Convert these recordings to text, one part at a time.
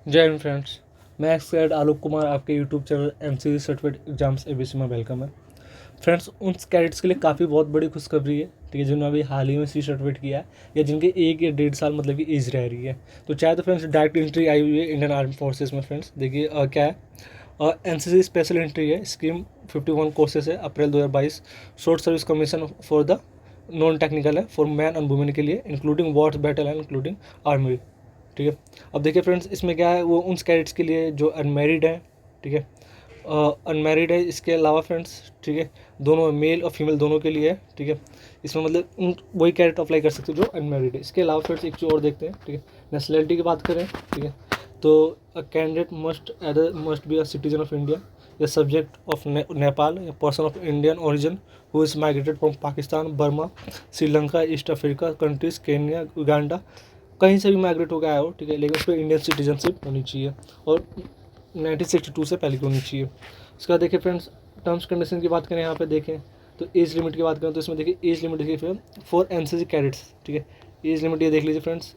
जय हिंद फ्रेंड्स। मैं एक्सपर्ट आलोक कुमार आपके YouTube channel MCC certificate exams ABC में वेलकम है। फ्रेंड्स, उन कैडेट्स के लिए काफ़ी बहुत बड़ी खुशखबरी है, ठीक है, जिन्होंने अभी हाल ही में सी सर्टिफिकेट किया है या जिनके 1 या 1.5 साल मतलब कि एज रह रही है। तो चाहे तो फ्रेंड्स डायरेक्ट एंट्री आई हुई है इंडियन आर्मी फोर्सेज में। फ्रेंड्स देखिए क्या है, एनसीसी स्पेशल एंट्री है, स्कीम 51 कोर्सेज है अप्रैल 2022। Short service commission for the non technical है, फॉर मैन एंड वुमेन के लिए, including Wars battle and including army. ठीक है, अब देखिए फ्रेंड्स, इसमें क्या है, वो उन कैडेट्स के लिए जो अनमेरिड हैं, ठीक है, अनमेरिड है। इसके अलावा फ्रेंड्स, ठीक है, दोनों मेल और फीमेल दोनों के लिए है, ठीक है। इसमें मतलब उन वही कैडेट अप्लाई कर सकते हो जो अनमेरिड है। इसके अलावा फ्रेंड्स एक चीज़ और देखते हैं, ठीक है, नेशनलिटी की बात करें, ठीक है, तो a candidate must be a citizen of India या सब्जेक्ट ऑफ नेपाल या person of Indian origin who is migrated from Pakistan, Burma, Sri Lanka, east Africa countries, Kenya, Uganda, कहीं से भी माइग्रेट होकर आया हो, ठीक है, लेकिन उस पर इंडियन सिटीजनशिप होनी चाहिए और 1962 से पहले की होनी चाहिए। उसके बाद देखिए फ्रेंड्स, टर्म्स कंडीशन की बात करें, यहाँ पे देखें तो एज लिमिट की बात करें तो इसमें देखिए एज लिमिट देखिए फॉर एनसीसी कैडेट्स, ठीक है, एज लिमिट ये देख लीजिए फ्रेंड्स,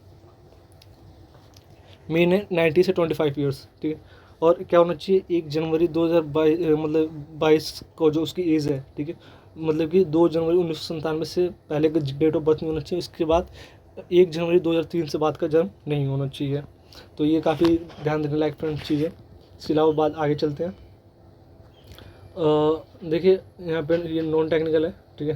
मेन है 90 से 25 ईयर्स, ठीक है। और क्या होना चाहिए, 1 जनवरी 2022 मतलब 22 को जो उसकी एज है, ठीक है, मतलब कि 2 जनवरी 1997 से पहले का डेट ऑफ बर्थ नहीं होना चाहिए। इसके बाद 1 जनवरी 2003 से बाद का जन्म नहीं होना चाहिए। तो ये काफ़ी ध्यान देने लायक फ्रेंड्स चीज़ है। इसके अलावा बात आगे चलते हैं। देखिए यहाँ पे ये नॉन टेक्निकल है, ठीक है।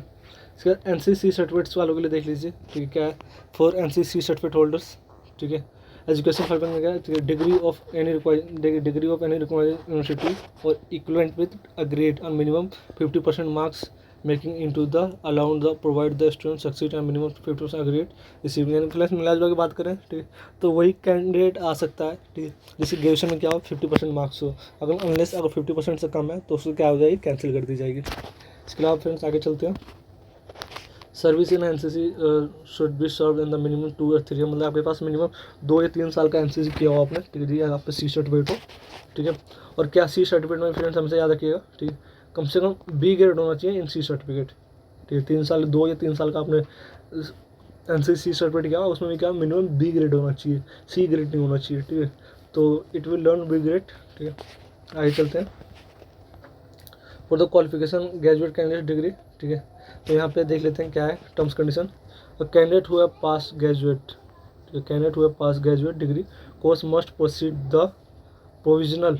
इसके बाद एनसीसी सर्टिफिकेट्स वालों के लिए देख लीजिए, ठीक है, क्या है, फॉर एनसीसी सर्टिफिकेट होल्डर्स, ठीक है, एजुकेशन फॉर में क्या है, degree of any required university और इक्वलेंट विद अ ग्रेड और minimum 50% marks making into the allowed the provide the student succeed and minimum 50% grade receive. यानी क्लास मिला जुला की बात करें, ठीक है, तो वही कैंडिडेट आ सकता है, ठीक है, जिसकी ग्रेजुएशन में क्या हो 50% मार्क्स हो। अगर 50% से कम है तो उसको क्या हो जाएगी, कैंसिल कर दी जाएगी। इसके अलावा फ्रेंड्स आगे चलते हैं। Service in NCC should be serve in the minimum 2 और 3 ईयर, मतलब आपके पास मिनिमम 2 या 3 साल का एनसीसी किया हो आपने, ठीक है जी, आप पे सी सर्टिफिकेट हो, ठीक है। और क्या सी सर्टिफिकेट में फ्रेंड्स हमसे याद रखिएगा, ठीक है, कम से कम बी ग्रेड होना चाहिए इन सी सर्टिफिकेट, ठीक है। 2 या 3 साल का आपने एनसीसी सर्टिफिकेट किया, उसमें भी क्या मिनिमम बी ग्रेड होना चाहिए, सी ग्रेड नहीं होना चाहिए, ठीक है। तो it will learn B grade, ठीक है। आगे चलते हैं। For the qualification graduate candidate degree, ठीक है, तो यहाँ पे देख लेते हैं क्या है टर्म्स कंडीशन। कैंडिडेट हुआ पास ग्रेजुएट, ठीक है, कैंडिडेट हुआ pass graduate degree course must proceed the provisional,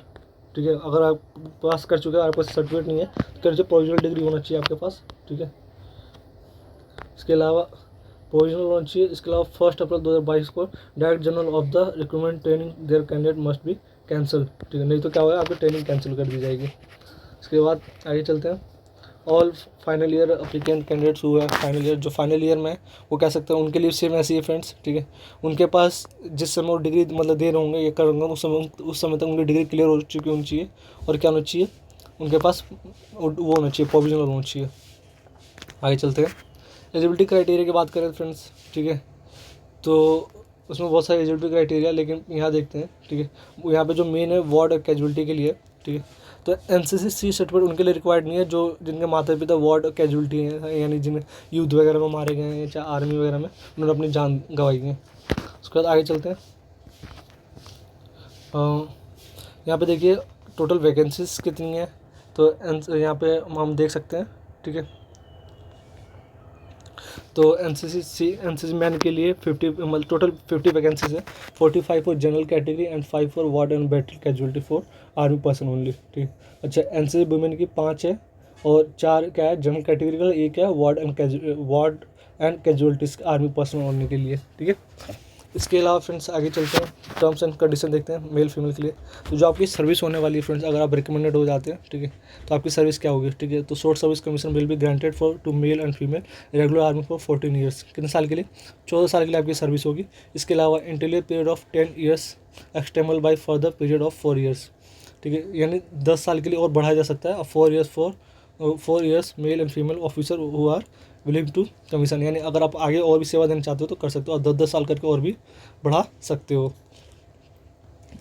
ठीक है। अगर आप पास कर चुके हैं, आपका सर्टिफिकेट नहीं है तो प्रोविजनल डिग्री होना चाहिए आपके पास, ठीक है। इसके अलावा प्रोविजनल होना चाहिए। इसके अलावा 1 अप्रैल 2022 को direct general of the recruitment training there candidate must be cancel, ठीक है, नहीं तो क्या होगा, आपकी ट्रेनिंग कैंसिल कर दी जाएगी। इसके बाद आगे चलते हैं। All final year applicant candidates हुआ है, फाइनल ईयर जो फाइनल ईयर में वो कह सकते हैं उनके लिए सेम ऐसी है फ्रेंड्स, ठीक है। उनके पास जिस समय वो डिग्री मतलब दे रहे होंगे, ये कर होंगे, उस समय तक उनकी डिग्री क्लियर हो चुकी होनी चाहिए। और क्या होना चाहिए, उनके पास वो होना चाहिए, प्रोविजनल होना चाहिए। आगे चलते हैं। एलिजिबिलिटी क्राइटेरिया की बात करें फ्रेंड्स, ठीक है, तो उसमें बहुत सारे एलिजिबिलिटी क्राइटेरिया, लेकिन यहाँ देखते हैं, ठीक है। यहाँ पे जो मेन है वार्ड और कैजुअलिटी के लिए, ठीक है, तो एनसीसी सी सर्टिफिकेट उनके लिए रिक्वायर्ड नहीं है जो जिनके माता पिता वार्ड और कैजुअलिटी हैं, यानी जिन्हें युद्ध वगैरह में मारे गए हैं, चाहे आर्मी वगैरह में उन्होंने अपनी जान गंवाई है। उसके बाद आगे चलते हैं। यहाँ पे देखिए टोटल वैकेंसीज कितनी है, तो यहाँ पे हम देख सकते हैं, ठीक है। तो एनसीसी मैन के लिए 50 मतलब टोटल 50 वैकेंसीज है, 45 for general category and 5 for ward and battle casualty for army person only, ठीक। अच्छा, एनसीसी वुमेन की 5 है और 4 क्या है जनरल कैटेगरी का, 1 है ward and casualties army person only के लिए, ठीक है। इसके अलावा फ्रेंड्स आगे चलते हैं, टर्म्स एंड कंडीशन देखते हैं मेल फीमेल के लिए। तो जो आपकी सर्विस होने वाली है फ्रेंड्स, अगर आप रिकमेंडेड हो जाते हैं, ठीक है, तो आपकी सर्विस क्या होगी, ठीक है, तो short service commission will be granted for to male and female regular army for 14 years, कितने साल के लिए, 14 साल के लिए आपकी सर्विस होगी। इसके अलावा interior period of 10 years extendable by further period of 4 years, ठीक है, यानी 10 साल के लिए और बढ़ाया जा सकता है। और 4 years male and female officer who are willing to commission, यानी अगर आप आगे और भी सेवा देना चाहते हो तो कर सकते हो, और 10-10 साल करके और भी बढ़ा सकते हो।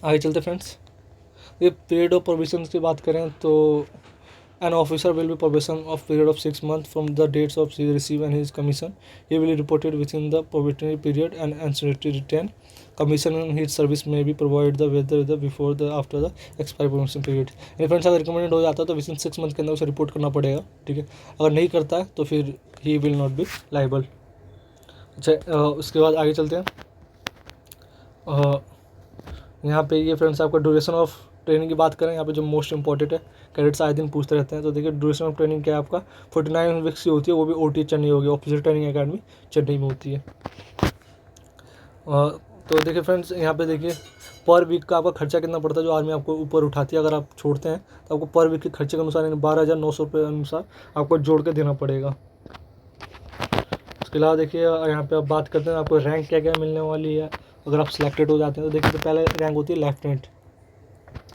आगे चलते फ्रेंड्स। ये पीरियड ऑफ प्रोविजन की बात करें तो An officer will be probation of period of 6 months from the dates of he receive and his commission. He will be reported within the probationary period and anciennity retain. Commission in his service may be provided the whether the before the after the expiry probation period. Friends अगर recommended हो जाता है तो with in 6 month के अंदर उसे report करना पड़ेगा, ठीक है। अगर नहीं करता है तो फिर he will not be liable. अच्छा, उसके बाद आगे चलते हैं। यहाँ पे ये फ्रेंड्स आपका ड्यूरेशन ऑफ ट्रेनिंग की बात करें, यहाँ पे जो मोस्ट इंपॉर्टेंट है, कैडेट्स आए दिन पूछते रहते हैं। तो देखिए ड्यूरेशन ऑफ ट्रेनिंग क्या है आपका 49 वीक्स की होती है, वो भी OT चेन्नई होगी, ऑफिसर ट्रेनिंग अकेडमी चेन्नई में होती है। तो देखिए फ्रेंड्स यहाँ पे देखिए पर वीक का आपका खर्चा कितना पड़ता है जो आर्मी आपको ऊपर उठाती है। अगर आप छोड़ते हैं तो आपको पर वीक के खर्चे के अनुसार 12,900 रुपये अनुसार आपको जोड़ के देना पड़ेगा। उसके अलावा देखिए यहाँ पे आप बात करते हैं आपको रैंक क्या क्या मिलने वाली है अगर आप सिलेक्टेड हो जाते हैं। तो देखिए तो पहले रैंक होती है लेफ्टिनेंट,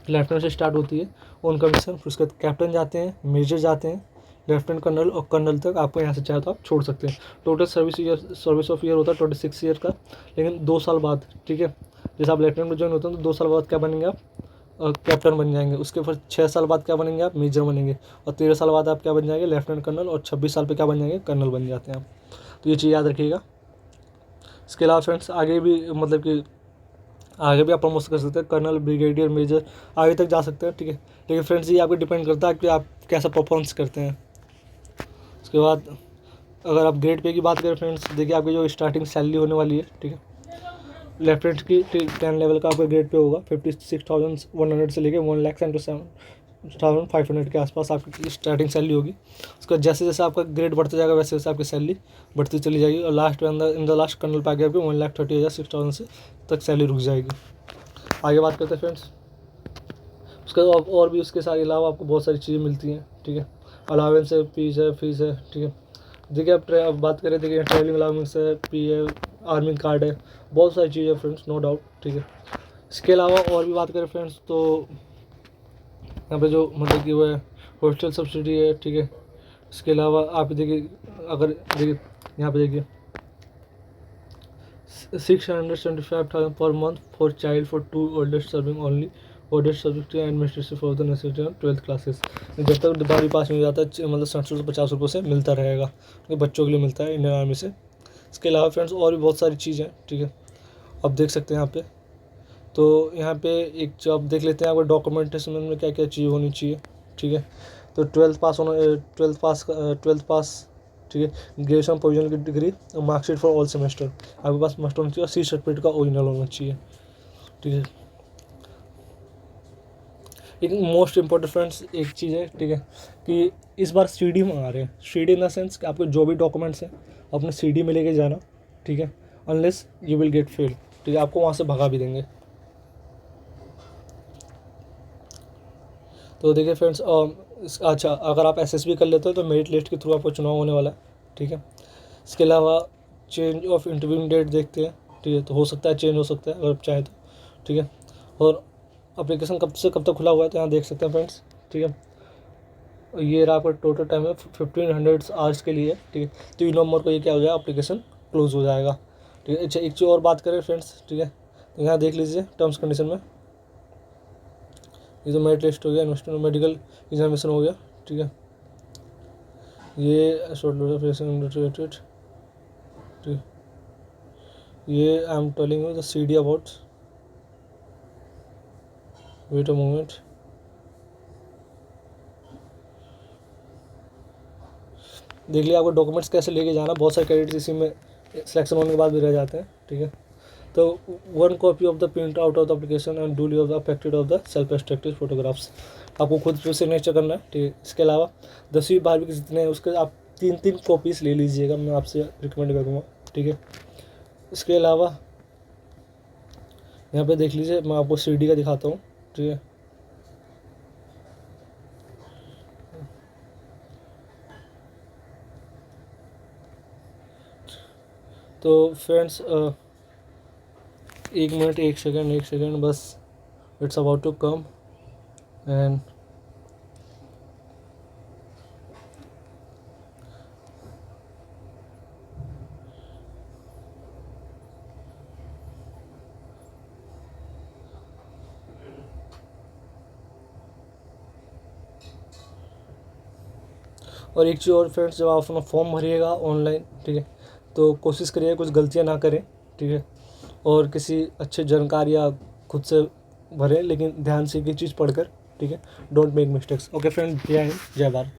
लेफ्टिनेंट से स्टार्ट होती है ऑन कमीशन, फिर उसके बाद कैप्टन जाते हैं, मेजर जाते हैं, लेफ्टिनेंट कर्नल और कर्नल तक आपको यहाँ से चाहे तो आप छोड़ सकते हैं। टोटल सर्विस ऑफ ईयर होता है 26 ईयर का, लेकिन 2 साल बाद, ठीक है, जैसे आप लेफ्टिनेंट में ज्वाइन होते हैं तो 2 साल बाद क्या बनेंगे आप कैप्टन बन जाएंगे। उसके फिर 6 साल बाद क्या बनेंगे आप मेजर बनेंगे, और 13 साल बाद आप क्या बन जाएंगे लेफ्टिनेंट कर्नल, और 26 साल पे क्या बन जाएंगे कर्नल बन जाते हैं आप। तो ये चीज़ याद रखिएगा। इसके अलावा फ्रेंड्स आगे भी मतलब कि आगे भी आप प्रमोशन कर सकते हैं, कर्नल ब्रिगेडियर मेजर आगे तक जा सकते हैं, ठीक है। लेकिन फ्रेंड्स ये आपको डिपेंड करता है कि आप कैसा परफॉर्मेंस करते हैं। उसके बाद अगर आप ग्रेड पे की बात करें फ्रेंड्स, देखिए आपकी जो स्टार्टिंग सैलरी होने वाली है, ठीक है, लेफ्टिनेंट की 10 लेवल का आपका ग्रेड पे होगा 56,100 से लेके 1,77,500 के आसपास आपकी स्टार्टिंग सैलरी होगी। उसके बाद जैसे जैसे आपका ग्रेड बढ़ता जाएगा वैसे वैसे आपकी सैलरी बढ़ती चली जाएगी, और लास्ट में इन द लास्ट कर्नल पे आगे आपकी 1,30,600 से तक सैलरी रुक जाएगी। आगे बात करते हैं फ्रेंड्स। उसके बाद और भी उसके साथ अलावा आपको बहुत सारी चीज़ें मिलती हैं, ठीक है, अलावेंस है, फीस है, ठीक है। देखिए आप बात करें, देखिए ट्रैवलिंग अलाउंस है, पी है, आर्मी कार्ड है, बहुत सारी चीज़ें फ्रेंड्स, नो डाउट, ठीक है। इसके अलावा और भी बात करें फ्रेंड्स तो यहाँ पे जो मतलब कि वो है हॉस्टल सब्सिडी है, ठीक है। इसके अलावा आप देखिए अगर देखिए यहाँ पे देखिए 675,000 per month for child for 2 oldest serving only, oldest subject administration for the necessary 12th classes. जब तक 12वीं पास नहीं हो जाता मतलब 750 रुपये से मिलता रहेगा, क्योंकि बच्चों के लिए मिलता है इंडियन आर्मी से। इसके अलावा फ्रेंड्स और भी बहुत सारी चीज़ें हैं, ठीक है, आप देख सकते हैं यहाँ पे। तो यहाँ पे एक जो आप देख लेते हैं आपको डॉक्यूमेंटेशन में क्या क्या चीज़ होनी चाहिए, ठीक है। तो 12th पास, ठीक है, ग्रेजुएशन प्रोविजनल की degree, marksheet for all semester आपके पास मस्ट होना चाहिए, और सी सर्टिफिकेट का ओरिजिनल होना चाहिए, ठीक है। एक मोस्ट इम्पोर्टेंट फ्रेंड्स एक चीज़ है, ठीक है, कि इस बार CD मंगा रहे हैं। CD इन द सेंस कि आपके जो भी डॉक्यूमेंट्स हैं अपने CD में लेके जाना, ठीक है, unless you will get fail, ठीक है, आपको वहाँ से भगा भी देंगे। तो देखिए फ्रेंड्स अच्छा अगर आप SSB कर लेते हो तो मेरिट लिस्ट के थ्रू आपको चुनाव होने वाला है, ठीक है। इसके अलावा चेंज ऑफ इंटरव्यू डेट देखते हैं, ठीक है, तो हो सकता है चेंज हो सकता है अगर आप चाहें तो, ठीक है। और एप्लीकेशन कब से कब तक खुला हुआ है तो यहाँ देख सकते हैं फ्रेंड्स, ठीक है। ये रहा आपका टोटल टाइम है 1500 आवर्स के लिए, ठीक है। 3 नवंबर को ये क्या हो जाएगा एप्लीकेशन क्लोज हो जाएगा, ठीक है। अच्छा एक चीज़ और बात करें फ्रेंड्स, ठीक है, तो यहाँ देख लीजिए टर्म्स कंडीशन में, ये तो मेरिट लिस्ट हो गया, इन्वेस्टमेंट मेडिकल एग्जामिनेशन हो गया, ठीक है, ये रिलेटेड, ठीक, ये I am telling you the CD about, wait a moment, देख लिया आपको डॉक्यूमेंट्स कैसे लेके जाना। बहुत सारे कैंडिडेट्स इसी में सिलेक्शन होने के बाद भी रह जाते हैं, ठीक है। तो 1 copy of the print out of the application and duly of the affected of the self extracted photographs आपको खुद से सिग्नेचर करना है, ठीक है। इसके अलावा 10वीं 12वीं के जितने हैं उसके आप 3 कॉपीज़ ले लीजिएगा, मैं आपसे रिकमेंड करूँगा, ठीक है। इसके अलावा यहाँ पे देख लीजिए मैं आपको CD का दिखाता हूँ, ठीक है। तो फ्रेंड्स एक मिनट, एक सेकेंड बस, it's about to come end और एक चीज़ और फ्रेंड्स, जब आप अपना फॉर्म भरिएगा ऑनलाइन, ठीक है, तो कोशिश करिए कुछ गलतियाँ ना करें, ठीक है, और किसी अच्छे जानकार या खुद से भरें, लेकिन ध्यान से एक एक चीज़ पढ़कर, ठीक है, don't make mistakes. Okay friend, जय हिंद, जय भारत।